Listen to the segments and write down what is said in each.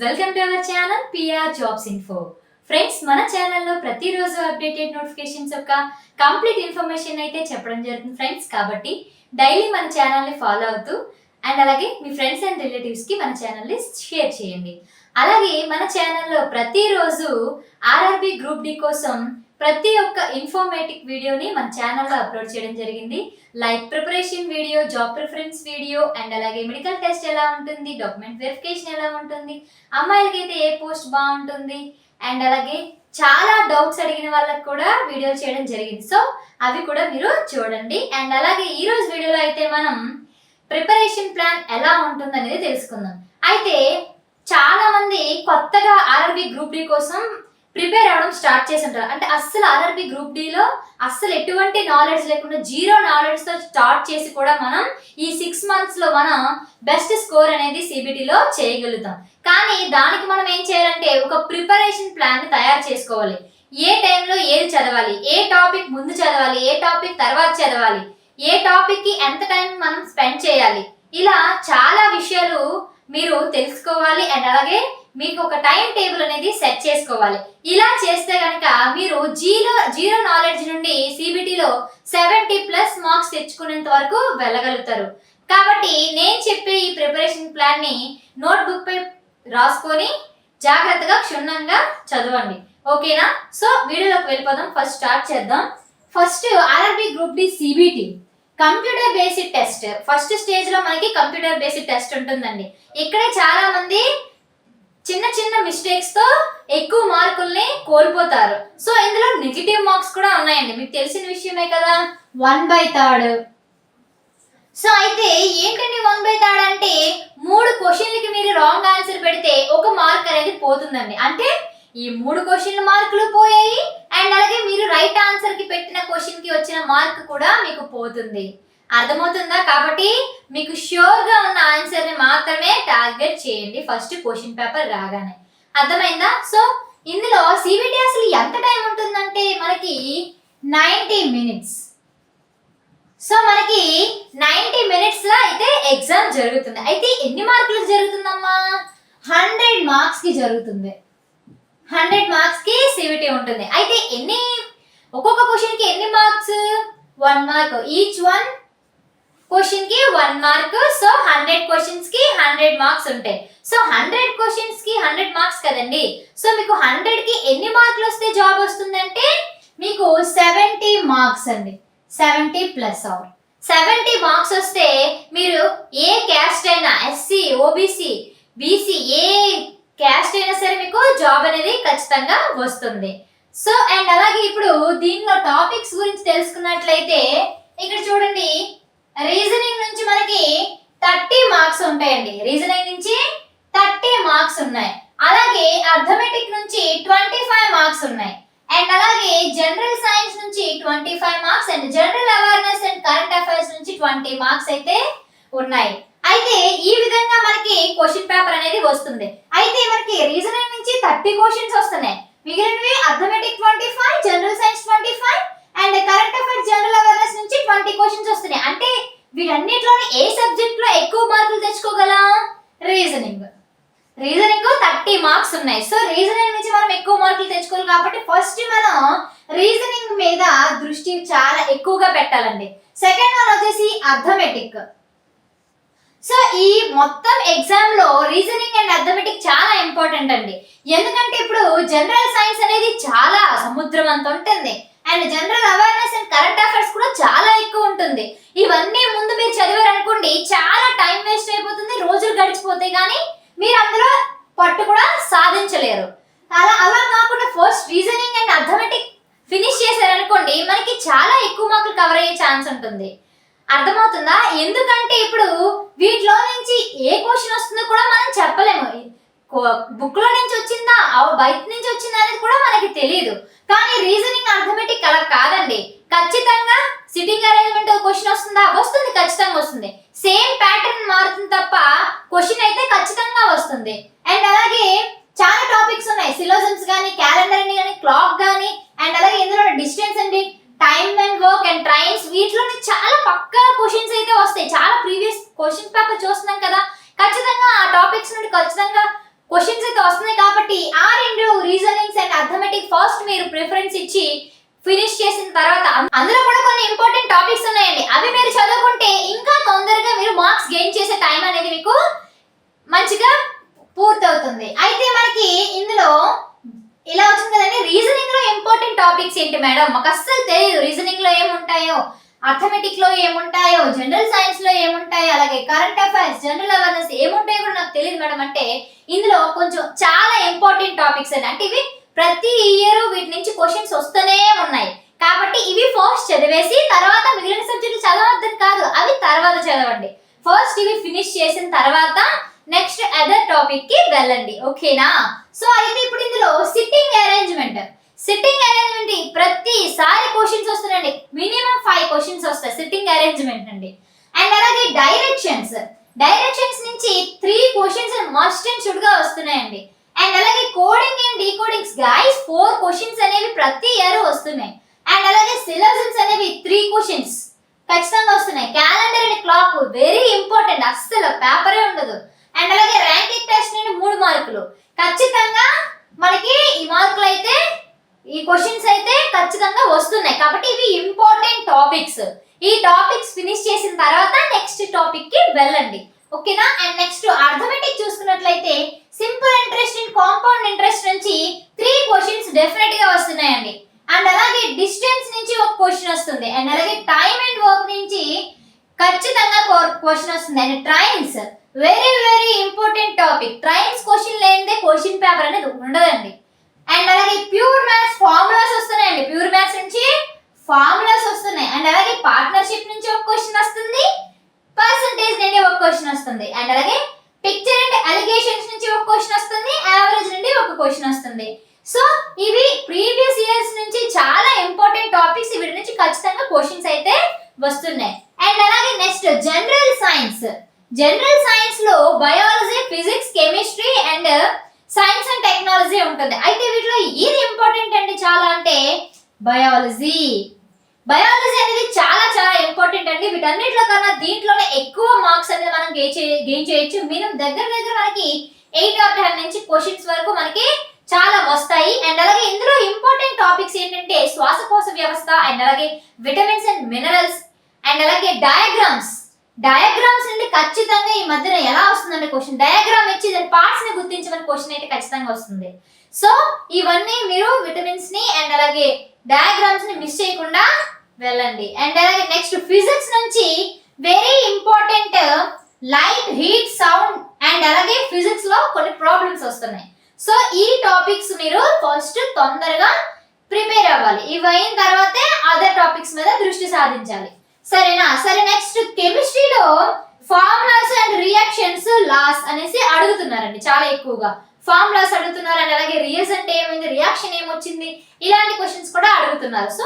Welcome to our channel PR jobs info. Friends, మన ఛానల్లో ప్రతిరోజు అప్డేటెడ్ నోటిఫికేషన్స్ యొక్క కంప్లీట్ ఇన్ఫర్మేషన్ అయితే చెప్పడం జరుగుతుంది ఫ్రెండ్స్. కాబట్టి డైలీ మన ఛానల్ని ఫాలో అవుతూ అండ్ అలాగే మీ ఫ్రెండ్స్ అండ్ రిలేటివ్స్కి మన ఛానల్ని షేర్ చేయండి. అలాగే మన ఛానల్లో ప్రతిరోజు ఆర్ఆర్బి గ్రూప్ డి కోసం ప్రతి ఒక్క ఇన్ఫర్మేటివ్ వీడియోని మన ఛానల్లో అప్లోడ్ చేయడం జరిగింది. Like preparation video, job preference video and అలాగే మెడికల్ టెస్ట్ ఎలా ఉంటుంది, డాక్యుమెంట్ వెరిఫికేషన్ ఎలా ఉంటుంది, అమ్మాయిలకైతే ఏ పోస్ట్ బాగుంటుంది అండ్ అలాగే చాలా డౌట్స్ అడిగిన వాళ్ళకి కూడా వీడియో చేయడం జరిగింది. సో అవి కూడా మీరు చూడండి. అండ్ అలాగే ఈ రోజు వీడియోలో అయితే మనం ప్రిపరేషన్ ప్లాన్ ఎలా ఉంటుంది అనేది తెలుసుకుందాం. అయితే చాలా మంది కొత్తగా ఆర్ఆర్బి గ్రూప్ డి కోసం ప్రిపేర్ అవ్వడం స్టార్ట్ చేసి ఉంటారు. అంటే అస్సలు ఆర్ఆర్బి గ్రూప్ డిలో అస్సలు ఎటువంటి నాలెడ్జ్ లేకుండా జీరో నాలెడ్జ్తో స్టార్ట్ చేసి కూడా మనం ఈ 6 monthsలో మనం బెస్ట్ స్కోర్ అనేది సిబిటిలో చేయగలుగుతాం. కానీ దానికి మనం ఏం చేయాలంటే ఒక ప్రిపరేషన్ ప్లాన్ తయారు చేసుకోవాలి. ఏ టైంలో ఏది చదవాలి, ఏ టాపిక్ ముందు చదవాలి, ఏ టాపిక్ తర్వాత చదవాలి, ఏ టాపిక్కి ఎంత టైం మనం స్పెండ్ చేయాలి, ఇలా చాలా విషయాలు మీరు తెలుసుకోవాలి. అండ్ అలాగే మీకు ఒక టైం టేబుల్ అనేది సెట్ చేసుకోవాలి. ఇలా చేస్తే కనుక మీరు జీరో నాలెడ్జ్ నుండి సిబిటిలో 70+ మార్క్స్ తెచ్చుకునేంత వరకు వెళ్ళగలుగుతారు. కాబట్టి నేను చెప్పే ఈ ప్రిపరేషన్ ప్లాన్ని నోట్బుక్ పై రాసుకొని జాగ్రత్తగా క్షుణ్ణంగా చదవండి. ఓకేనా? సో వీడియోలోకి వెళ్ళిపోదాం. ఫస్ట్ స్టార్ట్ చేద్దాం. First RRB group D CBT computer based test. First stage లో మనకి కంప్యూటర్ బేస్డ్ టెస్ట్ ఉంటుందండి. ఇక్కడే చాలా మంది చిన్న చిన్న మిస్టేక్స్ తో ఎక్కువ మార్కుల్ని కోల్పోతారు. సో ఇందులో నెగిటివ్ మార్క్స్ కూడా ఉన్నాయండి, మీకు తెలిసిన విషయమే కదా. 1/3. సో అయితే ఏంటండి 1/3 అంటే 3 క్వశ్చన్లకి మీరు రాంగ్ ఆన్సర్ పెడితే 1 మార్క్ అనేది పోతుందండి. అంటే ఈ 3 క్వశ్చన్ల మార్కులు పోయాయి అండ్ అలాగే మీరు రైట్ ఆన్సర్ కి పెట్టిన క్వశ్చన్ కి వచ్చిన మార్క్ కూడా మీకు పోతుంది. అర్థమవుతుందా? కాబట్టి మీకు ష్యూర్ గా ఉన్న ఆన్సర్ ని మాత్రమే టార్గెట్ చేయండి ఫస్ట్ క్వశ్చన్ పేపర్ రాగానే. అర్థమైందా? సో ఇందులో సిబిటి అసలు ఎంత టైం ఉంటుందంటే మనకి 90 minutes. సో మనకి 90 minutes లో అయితే ఎగ్జామ్ జరుగుతుంది. అయితే ఎన్ని మార్కులకు జరుగుతుందమ్మా? 100 marks కి జరుగుతుంది. 100 marks కి సిబిటి ఉంటుంది. అయితే ఒక్కొక్క క్వశ్చన్ కి ఎన్ని marks? 1 mark. Each one question కి 1 mark. సో 100 questions కి 100 marks ఉంటాయి. సో 100 questions కి 100 marks కదండి. సో మీకు 100 కి ఎన్ని మార్కులు వస్తే జాబ్ వస్తుందంటే మీకు 70 marks అండి. 70+. 70 marks వస్తే మీరు ఏ క్యాస్ట్ అయినా, ఎస్సీ, ఓబీసీ, బీసీ, ఏ క్యాస్ట్ అయినా సరే మీకు జాబ్ అనేది ఖచ్చితంగా వస్తుంది. సో అండ్ అలాగే ఇప్పుడు దీనిలో టాపిక్స్ గురించి తెలుసుకున్నట్లయితే ఇక్కడ చూడండి, రీజనింగ్ నుంచి మనకి 30 మార్క్స్ ఉంటాయండి. రీజనింగ్ నుంచి 30 మార్క్స్ ఉన్నాయి. అలాగే అర్థమెటిక్ నుంచి 25 మార్క్స్ ఉన్నాయి. అండ్ అలాగే జనరల్ సైన్స్ నుంచి 25 marks and general awareness and current affairs నుంచి 20 మార్క్స్ అయితే ఉన్నాయి. అయితే ఈ విధంగా మనకి క్వశ్చన్ పేపర్ అనేది వస్తుంది. అయితే మనకి రీజనింగ్ నుంచి 30 క్వశ్చన్స్ వస్తున్నాయి. మిగిలినవి arithmetic 25, general science 25 and current affairs, general awareness నుంచి 20 క్వశ్చన్స్ వస్తున్నాయి. అంటే వీటన్నిటిలోనే ఏ సబ్జెక్ట్ లో ఎక్కువ మార్కులు తెచ్చుకోగలం? రీజనింగ్ 30 మార్క్స్ ఉన్నాయి. సో రీజనింగ్ నుంచి మనం ఎక్కువ మార్కులు తెచ్చుకోవాలి. కాబట్టి ఫస్ట్ మనం రీజనింగ్ మీద దృష్టి చాలా ఎక్కువగా పెట్టాలండి. సెకండ్ వన్ వచ్చేసి అర్థమెటిక్. సో ఈ మొత్తం ఎగ్జామ్ లో రీజనింగ్ అండ్ అర్థమెటిక్ చాలా ఇంపార్టెంట్ అండి. ఎందుకంటే ఇప్పుడు జనరల్ సైన్స్ అనేది చాలా సముద్రం అంత ఉంటుంది and general awareness and current affairs కూడా చాలా ఎక్కువ ఉంటుంది. ఇవన్నీ ముందు మీరు చదివారు అనుకోండి, చాలా టైం వేస్ట్ అయిపోతుంది, రోజులు గడిచిపోతాయి, కానీ మీరు అందులో పట్టు కూడా సాధించలేరు. అలా కాకుండా first reasoning and arithmetic finish చేశారనుకోండి, మనకి చాలా ఎక్కువ మార్కులు కవర్ అయ్యే ఛాన్స్ ఉంటుంది. అర్థమవుతుందా? ఎందుకంటే ఇప్పుడు వీటిలో నుంచి ఏ క్వశ్చన్ వస్తుందో కూడా మనం చెప్పలేము. బుక్ లో నుంచి వచ్చిందా, బయట నుంచి వచ్చిందా అనేది కూడా మనకి తెలియదు. కానీ రీజనింగ్, అర్థమెటిక్ అలా కాదండి. ఖచ్చితంగా సిట్టింగ్ అరేంజ్మెంట్ క్వశ్చన్ వస్తుందా? వస్తుంది, ఖచ్చితంగా వస్తుంది. సేమ్ ప్యాటర్న్ మారుతుంది తప్ప క్వశ్చన్ అయితే ఖచ్చితంగా వస్తుంది. అండ్ అలాగే చాలా టాపిక్స్ ఉన్నాయి. సిలోజమ్స్ కానీ, క్యాలెండర్ అని కానీ, క్లాక్ కానీ అండ్ అలాగే ఇందులో డిస్టెన్స్ అండి, time and work and trains, వీటిలో చాలా పక్కా క్వశ్చన్స్ అయితే వస్తాయి. చాలా ప్రీవియస్ క్వశ్చన్ పేపర్ చూస్తున్నాం కదా, ఖచ్చితంగా ఆ టాపిక్స్ నుండి ఖచ్చితంగా క్వశ్చన్స్ అయితే వస్తున్నాయి కాబట్టి ఆ రెండు రీజనింగ్స్ అండ్ అర్థమెటిక్ ఫస్ట్ మీరు ప్రిఫరెన్స్ ఇచ్చి ఫినిష్ చేసిన తర్వాత అందులో కూడా కొన్ని ఇంపార్టెంట్ టాపిక్స్ ఉన్నాయండి. అవి మీరు చదువుకుంటే ఇంకా తొందరగా మీరు మార్క్స్ గెయిన్ చేసే టైం అనేది మీకు మంచిగా పూర్తవుతుంది. అయితే మనకి ఇందులో ఇలా వచ్చింది కదండి, రీజనింగ్ లో ఇంపార్టెంట్ టాపిక్స్ ఏంటి మేడం, మాకు అస్సలు తెలియదు. రీజనింగ్ లో ఏముంటాయో, అర్థమెటిక్ లో ఏముంటాయో, జనరల్ సైన్స్ లో ఏముంటాయో, అలాగే కరెంట్ అఫైర్స్, జనరల్ అవేర్నెస్ ఏముంటాయో కూడా నాకు తెలియదు మేడం అంటే ఇందులో కొంచెం చాలా ఇంపార్టెంట్ టాపిక్స్ అండి. అంటే ఇవి ప్రతి ఇయర్ వీటి నుంచి క్వశ్చన్స్ వస్తూనే ఉన్నాయి కాబట్టి ఇవి ఫస్ట్ చదివేసి తర్వాత మిగిలిన సబ్జెక్టులు చదవద్దని కాదు, అవి తర్వాత చదవండి. ఫస్ట్ ఇవి ఫినిష్ చేసిన తర్వాత నెక్స్ట్ అదర్ టాపిక్ కి వెళ్ళండి, ఓకేనా? సో అయితే ఇప్పుడు ఇందులో సిట్టింగ్ అరేంజ్మెంట్ ప్రతిసారి క్వశ్చన్స్ వస్తున్నాయండి. మినిమం 5 క్వశ్చన్స్ వస్తాయి సిట్టింగ్ అరేంజ్మెంట్ అండి. అండ్ అలాగే డైరెక్షన్స్ నుంచి 3 క్వశ్చన్స్ మస్ట్ అండ్ షుడ్ గా వస్తున్నాయండి. అండ్ అలాగే కోడింగ్ అండ్ డీకోడింగ్స్ గైస్ 4 క్వశ్చన్స్ అనేవి ప్రతి ఇయర్ వస్తున్నాయి. అండ్ అలాగే సిలబస్ అనేవి 3 క్వశ్చన్స్ ఖచ్చితంగా వస్తున్నాయి. Calendar and clock very important, అస్సలు పేపరే ఉండదు. అండ్ అలాగే ర్యాంకింగ్ టెస్ట్ నుండి 3 మార్కులు ఖచ్చితంగా మనకి ఈ మార్కులు అయితే ఈ క్వశ్చన్స్ అయితే ఖచ్చితంగా వస్తున్నాయి కాబట్టి ఇవి ఇంపార్టెంట్ టాపిక్స్. ఈ టాపిక్స్ ఫినిష్ చేసిన తర్వాత నెక్స్ట్ టాపిక్ కి వెళ్ళండి, ఓకేనా? అండ్ నెక్స్ట్ అర్థమెటిక్ చూసుకున్నట్లయితే simple interest and compound interest నుంచి 3 క్వశ్చన్స్ డెఫినెట్ గా వస్తున్నాయండి. అండ్ అలాగే డిస్టెన్స్ నుంచి ఒక క్వశ్చన్ వస్తుంది. అండ్ అలాగే టైం అండ్ వర్క్ నుంచి ఖచ్చితంగా క్వశ్చన్ వస్తుంది. And trains very important topic. Trains question లేనిదే క్వశ్చన్ పేపర్ అనేది ఉండదండి. అండ్ అలాగే ప్యూర్ మ్యాథ్స్ ఫార్ములాస్ వస్తున్నాయండి. ప్యూర్ మ్యాథ్స్ నుంచి ఫార్ములాస్ వస్తున్నాయి. అండ్ అలాగే పార్ట్నర్షిప్ నుంచి ఒక క్వశ్చన్ వస్తుంది, పర్సంటేజ్ నుండి ఒక క్వశ్చన్ వస్తుంది. అండ్ అలాగే పిక్చర్ అండ్ అలిగేషన్స్ నుంచి ఒక క్వశ్చన్ వస్తుంది, యావరేజ్ నుండి ఒక క్వశ్చన్ వస్తుంది. సో ఇవి ప్రీవియస్ ఇయర్స్ నుంచి చాలా ఇంపార్టెంట్ టాపిక్స్, వీటి నుంచి ఖచ్చితంగా క్వశ్చన్స్ అయితే వస్తున్నాయి. అండ్ అలాగే నెక్స్ట్ జనరల్ సైన్స్ లో biology, physics, chemistry and science and technology ఉంటుంది. అయితే వీటిలో ఏది ఇంపార్టెంట్ అండి చాలా అంటే బయాలజీ అనేది చాలా ఇంపార్టెంట్ అండి. వీటన్నిటిలో కన్నా దీంట్లోనే ఎక్కువ మార్క్స్ అనేది మనం గెయిన్ చేయొచ్చు. మినిమం దగ్గర మనకి 8 ఆఫ్ 10 నుంచి క్వశ్చన్స్ వరకు మనకి చాలా వస్తాయి. అండ్ అలాగే ఇందులో ఇంపార్టెంట్ టాపిక్స్ ఏంటంటే శ్వాసకోశ వ్యవస్థ, అండ్ అలాగే విటమిన్స్ అండ్ మినరల్స్, అండ్ అలాగే డయాగ్రామ్స్ నుండి ఖచ్చితంగా ఈ మధ్యన ఎలా వస్తుందంటే క్వశ్చన్ డయాగ్రామ్ ఇచ్చి దాని పార్ట్స్ ని గుర్తించమని క్వశ్చన్ అయితే ఖచ్చితంగా వస్తుంది. సో ఇవన్నీ మీరు విటమిన్స్ ని అండ్ అలాగే డయాగ్రామ్స్ ని మిస్ చేయకుండా వెళ్ళండి. అండ్ అలాగే నెక్స్ట్ ఫిజిక్స్ నుంచి very important light, heat, sound and అలాగే ఫిజిక్స్ లో కొన్ని ప్రాబ్లమ్స్ వస్తున్నాయి. సో ఈ టాపిక్స్ మీరు ఫస్ట్ తొందరగా ప్రిపేర్ అవ్వాలి. ఇవి అయిన తర్వాతే అదర్ టాపిక్స్ మీద దృష్టి సాధించాలి, సరేనా? సరే నెక్స్ట్ కెమిస్ట్రీలో ఫార్ములాస్ అండ్ రియాక్షన్స్ లాస్ అనేసి అడుగుతున్నారండి చాలా ఎక్కువగా. ఫార్ములాస్ అడుగుతున్నారు అండ్ అలాగే రియేజెంట్ ఏమైంది, రియాక్షన్ ఏమొచ్చింది, ఇలాంటి క్వశ్చన్స్ కూడా అడుగుతున్నారు. సో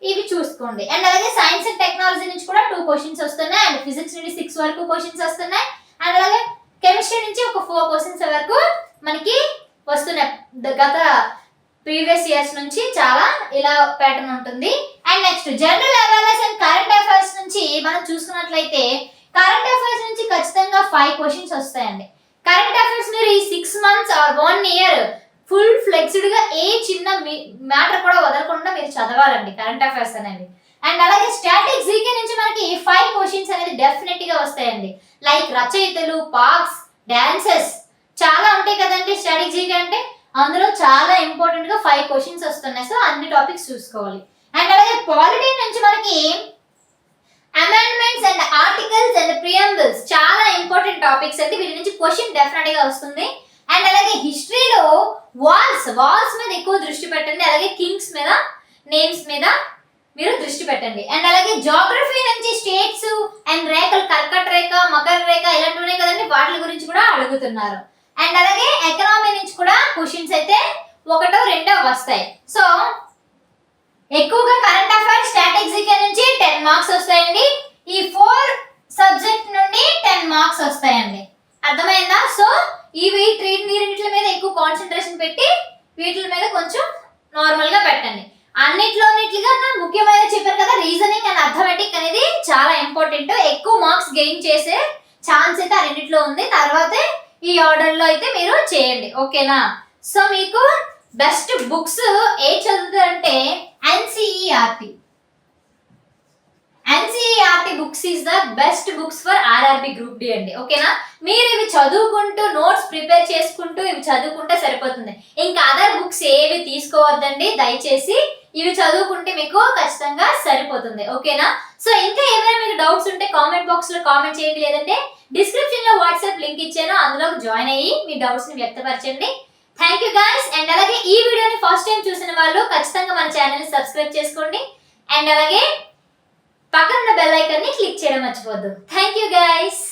ఇవి చూసుకోండి. అండ్ అలాగే సైన్స్ అండ్ టెక్నాలజీ నుంచి కూడా 2 క్వశ్చన్స్ వస్తున్నాయి. అండ్ ఫిజిక్స్ నుండి 6 వరకు క్వశ్చన్స్ వస్తున్నాయి. అండ్ అలాగే కెమిస్ట్రీ నుంచి ఒక 4 క్వశ్చన్స్ వరకు మనకి వస్తున్నాయి. గత ప్రీవియస్ ఇయర్స్ నుంచి చాలా ఇలా ప్యాటర్న్ ఉంటుంది. And next general awareness and current affairs నుంచి మనం చూసుకున్నట్లయితే కరెంట్ అఫైర్స్ నుంచి ఖచ్చితంగా 5 క్వశ్చన్స్ వస్తాయండి. కరెంట్ అఫైర్స్ మీరు ఈ 6 మంత్స్ ఆర్ 1 ఇయర్ ఫుల్ ఫ్లెక్సిడ్ గా ఏ చిన్న మ్యాటర్ కూడా వదలకుండా మీరు చదవాలండి కరెంట్ అఫైర్స్ అనేవి. అండ్ అలాగే స్టాటిక్ జీకే నుంచి మనకి 5 క్వశ్చన్స్ అనేది డెఫినెట్ గా వస్తాయండి. లైక్ రచయితలు, పార్క్స్, డాన్సెస్ చాలా ఉంటాయి కదండి స్టాటిక్ జీకే అంటే. అందులో చాలా ఇంపార్టెంట్ గా 5 క్వశ్చన్స్ వస్తున్నాయి. సో అన్ని టాపిక్స్ చూసుకోవాలి. అండ్ అలాగే పాలిటీ నుంచి మనకి అమెండ్మెంట్స్ అండ్ ఆర్టికల్స్ అండ్ ప్రియంబుల్స్ చాలా ఇంపార్టెంట్ టాపిక్స్ అంటే వీటి నుంచి క్వశ్చన్ డెఫినెట్ గా వస్తుంది. అండ్ అలాగే హిస్టరీలో వాల్స్ మీద ఎక్కువ దృష్టి పెట్టండి. అలాగే కింగ్స్ మీద, నేమ్స్ మీద మీరు దృష్టి పెట్టండి. అండ్ అలాగే జాగ్రఫీ నుంచి స్టేట్స్ అండ్ రేఖలు, కర్కట రేఖ, మకర రేఖ ఇలాంటివి ఉన్నాయి కదండి, వాటి గురించి కూడా అడుగుతున్నారు. అండ్ అలాగే ఎకనామీ నుంచి కూడా క్వశ్చన్స్ అయితే 1, 2 వస్తాయి. సో ఎక్కువగా కరెంట్ అఫైర్స్, స్టాటిక్ జీకే నుంచి 10 మార్క్స్ వస్తాయండి. ఈ 4 సబ్జెక్ట్ నుండి 10 మార్క్స్ వస్తాయండి. అర్థమైందా? సో వీటి మీద ఎక్కువ కాన్సన్ట్రేషన్ పెట్టి వీటి మీద కొంచెం నార్మల్ గా పెట్టండి. అన్నిట్లోగా ముఖ్యమైన చెప్పారు కదా, రీజనింగ్ అండ్ అర్థమెటిక్ అనేది చాలా ఇంపార్టెంట్. ఎక్కువ మార్క్స్ గెయిన్ చేసే ఛాన్స్ అయితే అన్నింటిలో ఉంది. తర్వాతే ఈ ఆర్డర్లో అయితే మీరు చేయండి, ఓకేనా? సో మీకు బెస్ట్ బుక్స్ ఏ చదువుతారంటే NCERT. NCERT books is the best books for RRB group D అండి, ఓకేనా? మీరు ఇవి చదువుకుంటూ నోట్స్ ప్రిపేర్ చేసుకుంటూ ఇవి చదువుకుంటే సరిపోతుంది. ఇంకా అదర్ బుక్స్ ఏవి తీసుకోవద్దండి దయచేసి. ఇవి చదువుకుంటే మీకు ఖచ్చితంగా సరిపోతుంది, ఓకేనా? సో ఇంకా ఏమైనా మీకు డౌట్స్ ఉంటే కామెంట్ బాక్స్ లో కామెంట్ చేయండి, లేదంటే డిస్క్రిప్షన్ లో వాట్సాప్ లింక్ ఇచ్చాను, అందులో జాయిన్ అయ్యి మీ డౌట్స్ ని వ్యక్తపరచండి. Thank you guys. అండ్ అలాగే ఈ వీడియోని ఫస్ట్ టైం చూసిన వాళ్ళు ఖచ్చితంగా మన ఛానల్ ని సబ్స్క్రైబ్ చేసుకోండి. అండ్ అలాగే పక్కన ఉన్న బెల్ ఐకాన్ ని క్లిక్ చేయడం మర్చిపోవద్దు. Thank you guys.